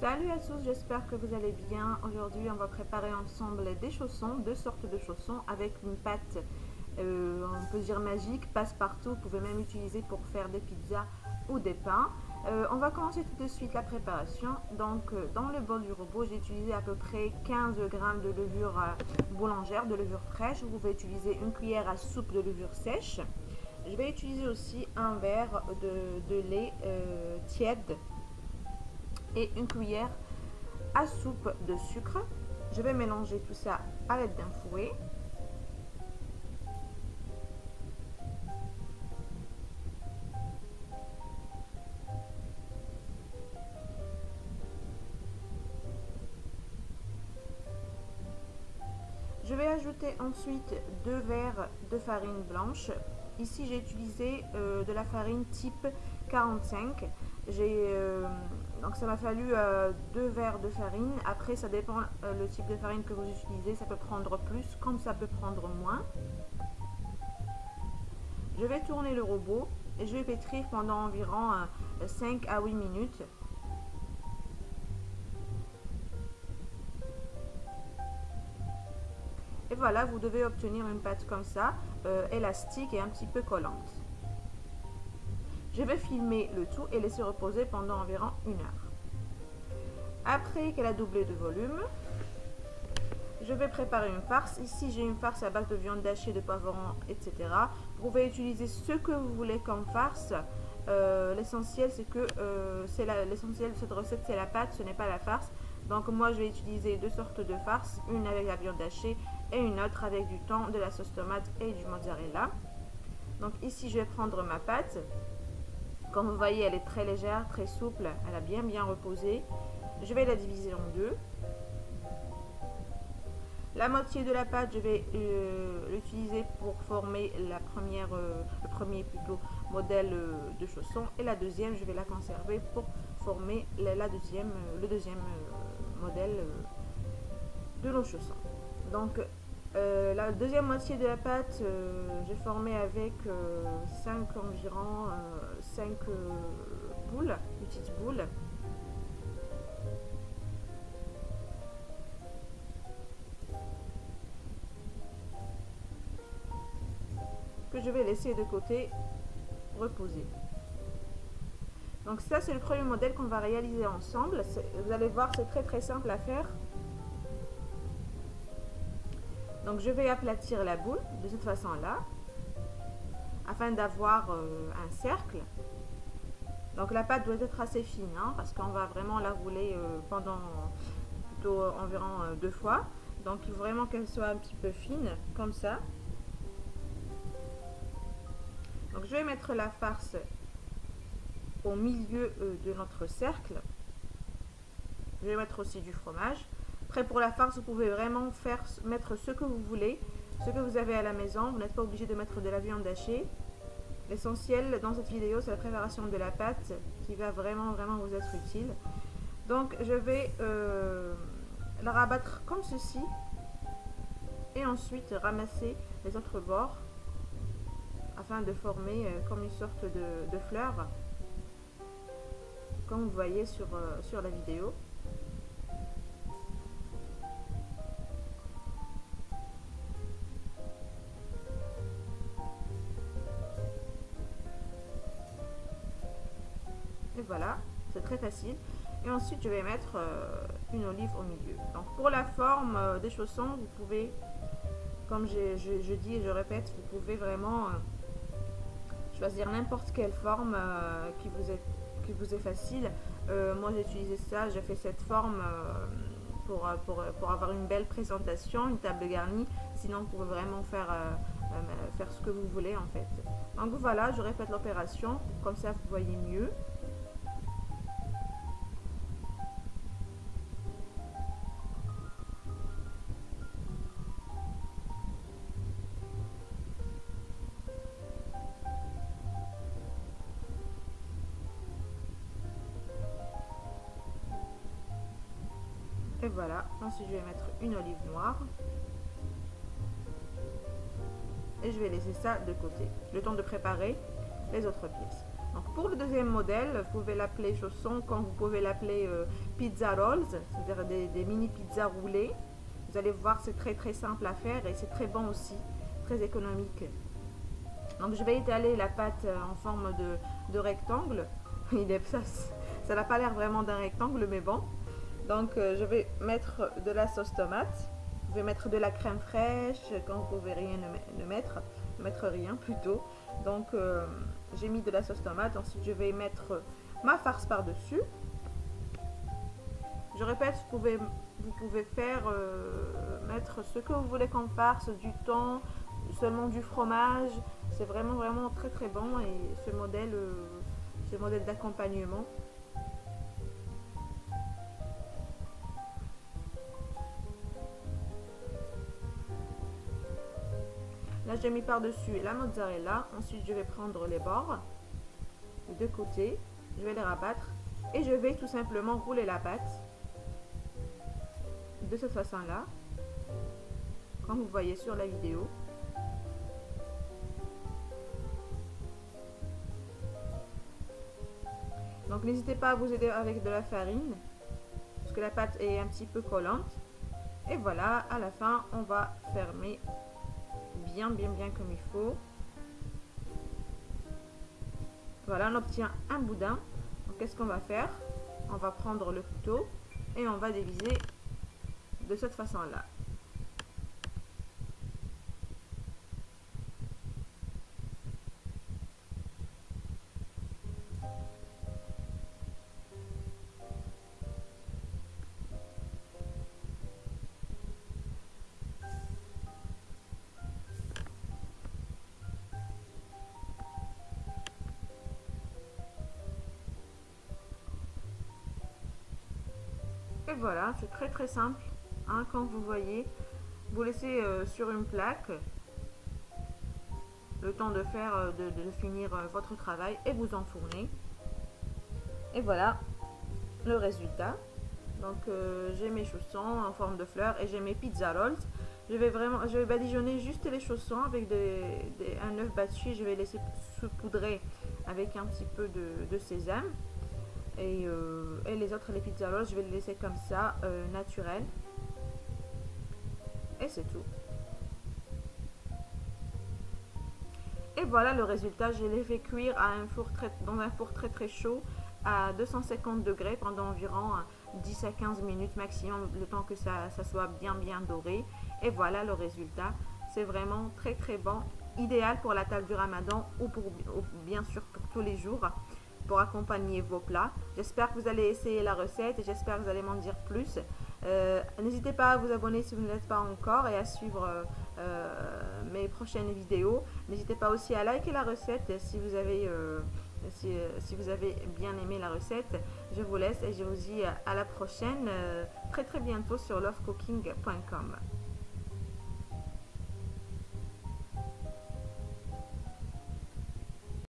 Salut à tous, j'espère que vous allez bien. Aujourd'hui, on va préparer ensemble des chaussons, deux sortes de chaussons avec une pâte, on peut dire magique, passe-partout. Vous pouvez même utiliser pour faire des pizzas ou des pains. On va commencer tout de suite la préparation. Donc, dans le bol du robot, j'ai utilisé à peu près 15 g de levure boulangère, de levure fraîche. Vous pouvez utiliser une cuillère à soupe de levure sèche. Je vais utiliser aussi un verre de lait tiède et une cuillère à soupe de sucre. Je vais mélanger tout ça à l'aide d'un fouet. Je vais ajouter ensuite 2 verres de farine blanche. Ici, j'ai utilisé de la farine type 45. Donc ça m'a fallu 2 verres de farine. Après, ça dépend le type de farine que vous utilisez. Ça peut prendre plus comme ça peut prendre moins. Je vais tourner le robot et je vais pétrir pendant environ 5 à 8 minutes. Et voilà, vous devez obtenir une pâte comme ça, élastique et un petit peu collante. Je vais filmer le tout et laisser reposer pendant environ 1 heure. Après qu'elle a doublé de volume, je vais préparer une farce. Ici, j'ai une farce à base de viande hachée, de poivrons, etc. Vous pouvez utiliser ce que vous voulez comme farce. L'essentiel, c'est que l'essentiel de cette recette, c'est la pâte, ce n'est pas la farce. Donc moi, je vais utiliser deux sortes de farce, une avec la viande hachée et une autre avec du thon, de la sauce tomate et du mozzarella. Donc ici, je vais prendre ma pâte. Comme vous voyez, elle est très légère, très souple, elle a bien reposé. Je vais la diviser en deux. La moitié de la pâte, je vais l'utiliser pour former le premier modèle de chausson. Et la deuxième, je vais la conserver pour former le deuxième modèle de nos chaussons. Donc, la deuxième moitié de la pâte, j'ai formé avec environ 5 boules, petites boules. Que je vais laisser de côté reposer. Donc ça, c'est le premier modèle qu'on va réaliser ensemble. Vous allez voir, c'est très simple à faire. Donc je vais aplatir la boule de cette façon là afin d'avoir un cercle. Donc la pâte doit être assez fine, hein, parce qu'on va vraiment la rouler pendant plutôt environ 2 fois. Donc il faut vraiment qu'elle soit un petit peu fine comme ça. Donc je vais mettre la farce au milieu de notre cercle. Je vais mettre aussi du fromage. Après, pour la farce, vous pouvez vraiment mettre ce que vous voulez, ce que vous avez à la maison. Vous n'êtes pas obligé de mettre de la viande hachée. L'essentiel dans cette vidéo, c'est la préparation de la pâte qui va vraiment vous être utile. Donc je vais la rabattre comme ceci et ensuite ramasser les autres bords afin de former comme une sorte de fleur, comme vous voyez sur la vidéo. Et voilà, c'est très facile. Et ensuite, je vais mettre une olive au milieu. Donc pour la forme des chaussons, vous pouvez, comme je dis et je répète, vous pouvez vraiment choisir n'importe quelle forme qui vous est facile. Moi j'ai utilisé ça, j'ai fait cette forme pour avoir une belle présentation, une table garnie. Sinon vous pouvez vraiment faire ce que vous voulez en fait. Donc voilà, je répète l'opération, comme ça vous voyez mieux. Et voilà, ensuite je vais mettre une olive noire. Et je vais laisser ça de côté, le temps de préparer les autres pièces. Donc pour le deuxième modèle, vous pouvez l'appeler chausson, comme vous pouvez l'appeler pizza rolls, c'est-à-dire des mini pizzas roulées. Vous allez voir, c'est très simple à faire et c'est très bon aussi, très économique. Donc je vais étaler la pâte en forme de rectangle. Ça n'a pas l'air vraiment d'un rectangle, mais bon. Donc je vais mettre de la sauce tomate. Vous pouvez mettre de la crème fraîche quand vous pouvez rien ne mettre rien plutôt. Donc j'ai mis de la sauce tomate. Ensuite je vais mettre ma farce par dessus. Je répète, vous pouvez faire mettre ce que vous voulez comme farce, du thon, seulement du fromage. C'est vraiment très bon et ce modèle d'accompagnement. Là, j'ai mis par-dessus la mozzarella. Ensuite, je vais prendre les bords, les deux côtés. Je vais les rabattre et je vais tout simplement rouler la pâte de cette façon-là, comme vous voyez sur la vidéo. Donc, n'hésitez pas à vous aider avec de la farine, parce que la pâte est un petit peu collante. Et voilà, à la fin, on va fermer bien comme il faut. Voilà, on obtient un boudin. Donc qu'est-ce qu'on va faire? On va prendre le couteau et on va diviser de cette façon là. Et voilà, c'est très simple, hein, comme vous voyez. Vous laissez sur une plaque le temps de faire, de finir votre travail et vous enfournez. Et voilà le résultat. Donc j'ai mes chaussons en forme de fleurs et j'ai mes pizza rolls. Je vais badigeonner juste les chaussons avec un œuf battu. Je vais laisser saupoudrer avec un petit peu de sésame. Et les autres, les pizza rolls, je vais les laisser comme ça, naturel. Et c'est tout. Et voilà le résultat. Je les fait cuire à dans un four très chaud à 250 degrés pendant environ 10 à 15 minutes maximum, le temps que ça soit bien doré. Et voilà le résultat. C'est vraiment très bon. Idéal pour la table du Ramadan ou bien sûr pour tous les jours, pour accompagner vos plats. J'espère que vous allez essayer la recette et j'espère que vous allez m'en dire plus. N'hésitez pas à vous abonner si vous ne l'êtes pas encore et à suivre mes prochaines vidéos. N'hésitez pas aussi à liker la recette si vous avez bien aimé la recette. Je vous laisse et je vous dis à la prochaine très bientôt sur lovecooking.com.